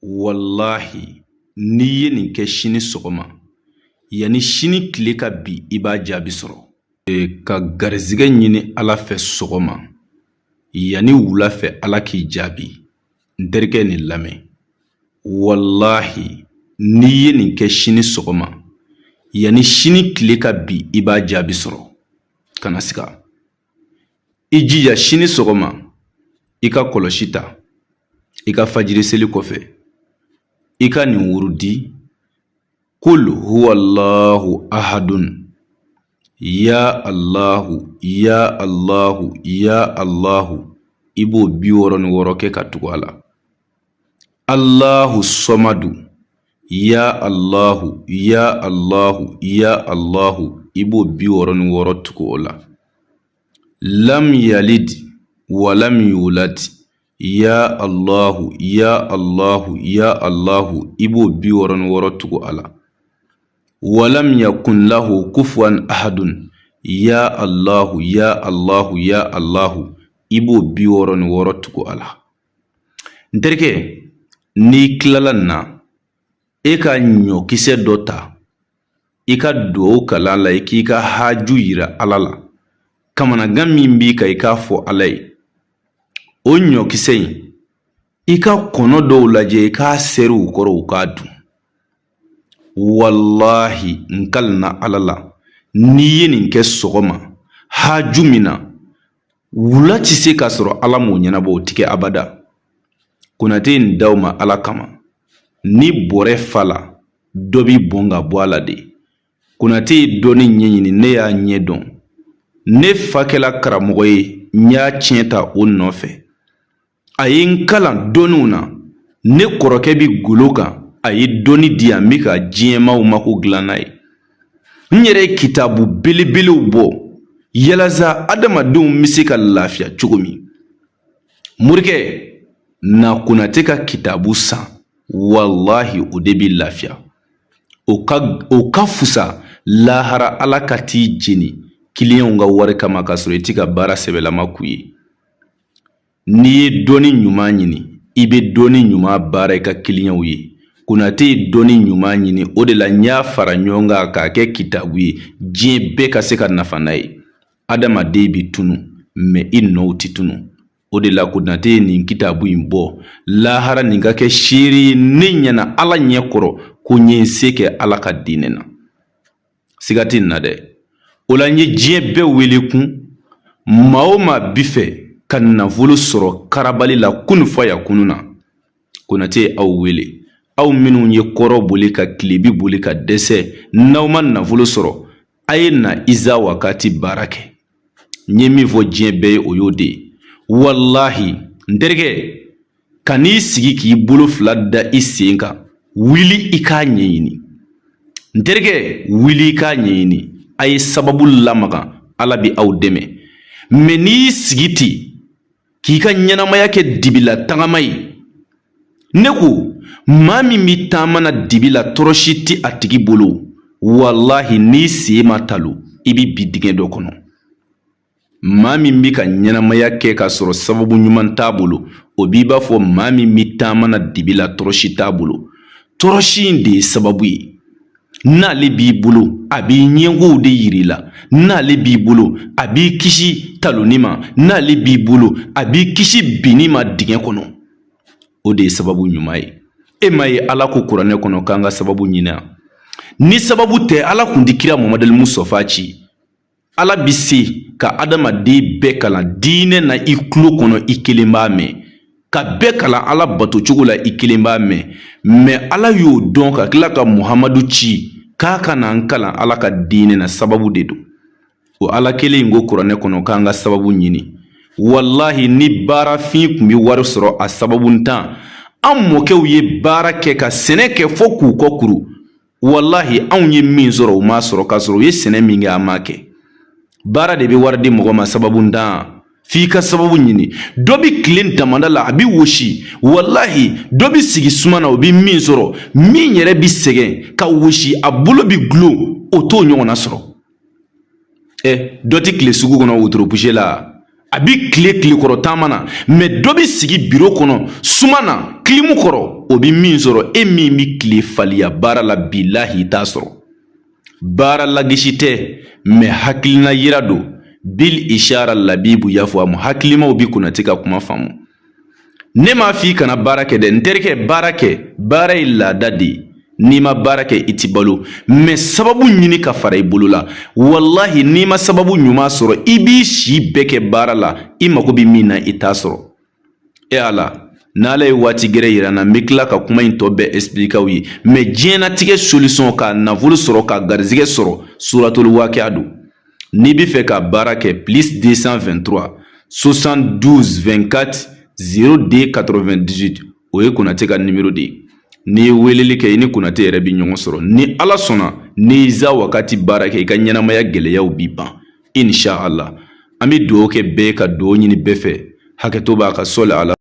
Wallahi n'i ye nin kɛ sini sɔgɔma yanni sini tile ka bi i b'a jaabi sɔrɔ. Ka garizigɛ ɲini Ala fɛ sɔgɔma yanni wula fɛ Ala k'i jaabi. N terikɛ nin lamɛn. Wallahi n'i ye nin kɛ sini sɔgɔma yanni sini tile ka bi i b'a jaabi sɔrɔ. Kana siga. I jija sini sɔgɔma i ka kɔlɔsi ta. I ka fajiri seli kɔfɛ i ka nin wurudi kul huwallahu ahadun ya Allahu ya Allahu ya Allahu i b'o 66 kɛ ka tugu a la. Allahu somadu ya Allahu ya Allahu ya Allahu i b'o 66 tugu o la. Lam yalid wa lam yulad ya Allahu ya Allahu ya Allahu i b'o 66 tugu a la. Walam yakun lahu kufuwan ahadun ya Allahu ya Allahu ya Allahu i b'o 66 tugu a la. N terikɛ n'i kilala na e ka ɲɔkisɛ dɔ ta i ka dugawu kalan la i k'i ka haju yira Ala la. Kamanagan min b'i kan i k'a fɔ Ala ye. O ɲɔkisɛ in i ka kɔnɔ dɔw lajɛ i k'a seri u kɔrɔ u k'a dun. Wallahi n kalina Ala la n'i ye nin kɛ sɔgɔma haju min na wula tɛ se k'a sɔrɔ Ala m'o ɲɛnabɔ o tɛ kɛ abada. Konate nin d'aw ma Ala kama. Ni bɔrɛ fa la dɔ bi bɔn ka bɔ a la de. Konate ye dɔnni ɲɛɲini ne y'a ɲɛ dɔn. Ne fa kɛla karamɔgɔ ye n y'a tiɲɛ ta o nɔfɛ. A ye n kalan dɔnniw na ne kɔrɔkɛ bi golo kan a ye dɔnni di yan n bɛ ka diɲɛmaw mako dilan n'a ye. N yɛrɛ ye kitabu belebelew bɔ yalasa adamadenw bɛ se ka lafiya cogo min. Morikɛ na Konate ka kitabu san wallahi o de bɛ lafiya. O ka fusa lahara Ala ka t'i jeni kiliyanw ka wari kama k'a sɔrɔ i tɛ ka baara sɛbɛlama k'u ye. N'i ye dɔnni ɲuman ɲini i bɛ dɔnni ɲuman baara i ka kiliyanw ye. Konate ye dɔnni ɲuman ɲini o de la n y'a fara ɲɔgɔn kan k'a kɛ kitabu ye diɲɛ bɛɛ ka se ka nafa n'a ye. Adamaden bɛ tunu mais i nɔw tɛ tunu. O de la Konate ye nin kitabu in bɔ lahara nin ka kɛ seere ye ne ɲɛna Ala ɲɛ kɔrɔ ko n ye n se kɛ Ala ka diinɛ na. Siga tɛ nin na dɛ. O la n ye diɲɛ bɛɛ wele kun maa o maa bi fɛ ka nafolo sɔrɔ karabali la kunu faya kunu na. Konate ye aw wele. Aw minnu ye kɔrɔ boli ka kilebi boli ka dɛsɛ n'aw ma nafolo sɔrɔ a ye na iza wakati baara kɛ. N ye min fɔ diɲɛ bɛɛ ye o y'o de ye. Wallahi n terikɛ ka n'i sigi k'i bolo fila da i sen kan wuli i k'a ɲɛɲini. N terikɛ wuli i k'a ɲɛɲini. A ye sababu lamaga Ala bi aw dɛmɛ. Mais n'i sigi ten k'i ka ɲɛnamaya kɛ dibila tagama ye. Ne ko maa min bi taama na dibila tɔɔrɔsi tɛ a tigi bolo wallahi n'i sen ma talo i bi bi dingɛ dɔ kɔnɔ. Maa min bi ka ɲɛnamaya kɛ k'a sɔrɔ sababu ɲuman t'a bolo o b'i b'a fɔ maa min bi taama na dibila tɔɔrɔsi t'a bolo. Tɔɔrɔsi in de ye sababu ye. N'ale b'i bolo a b'i ɲɛngow de yiri la. N'ale b'i bolo a b'i kisi taloni ma. N'ale b'i bolo a b'i kisi binni ma dingɛ kɔnɔ. O de ye sababu ɲuman ye. E ma ye Ala ko kuranɛ kɔnɔ k'an ka sababu ɲini a. Ni sababu tɛ Ala kun tɛ kira Muhamadu Mustafa ci. Ala bi se ka adamaden bɛɛ kalan diinɛ na i tulo kɔnɔ i kelen b'a mɛn. Ka bɛɛ kalan Ala bato cogo la i kelen b'a mɛn. Mais Ala y'o dɔn ka tila ka Muhamadu ci k'a ka na an kalan Ala ka diinɛ na sababu de don. O Ala kelen in ko kuranɛ kɔnɔ k'an ka sababu ɲini. Wallahi ni baarafin kun bi wari sɔrɔ a sababu ntan an mɔkɛw ye baara kɛ ka sɛnɛ kɛ fo k'u kɔ kuru. Wallahi anw ye min sɔrɔ u m'a sɔrɔ k'a sɔrɔ u ye sɛnɛ min kɛ an m'a kɛ. Baara de bɛ wari di mɔgɔ ma sababu ntan. F'i ka sababu ɲini. Dɔ bi tile damanda la a bi wosi. Wallahi dɔ bi sigi suma na o bi min sɔrɔ min yɛrɛ bi sɛgɛn ka wosi a bolo bi gulon o t'o ɲɔgɔnna sɔrɔ. Dɔ ti tile sugu kɔnɔ wotoro poussé la. a bi kile kɔrɔ taama na mais dɔ bi sigi biro kɔnɔ suma na kilimu kɔrɔ o bi min sɔrɔ e min bi kile faliya baara la bilahi t'a sɔrɔ. Baara lagisi tɛ mais hakilina yira don bil ishara labibu y'a fɔ a ma hakilimaw bi kunnati ka kuma faamu. Ne m'a f'i kana baara kɛ dɛ n terikɛ baara kɛ baara ye laada de ye n'i ma baara kɛ i ti balo mais sababu ɲini ka fara i bolo la wallahi n'i ma sababu ɲuman sɔrɔ i b'i si bɛɛ kɛ baara la i mago bɛ min na i t'a sɔrɔ. E ala n'ala ye waati gɛrɛ yira n na n bɛ tila ka kuma in tɔ bɛɛ expliquer aw ye mais diɲɛnatigɛ solution ka nafolo sɔrɔ ka garizigɛ sɔrɔ suratul waqi'a don. N'i bɛ fɛ ka baara kɛ plus 223 72 24 02 98 o ye Konate ka numéro de ye. N'i ye weleli kɛ i ni Konate yɛrɛ bi ɲɔgɔn sɔrɔ ni ala sɔnna n'i za wagati baara kɛ i ka ɲɛnamaya gɛlɛyaw bi ban insha Allah. An bɛ dugawu kɛ bɛɛ ka dugawu ɲini bɛɛ fɛ hakɛto b'a ka sɔli ala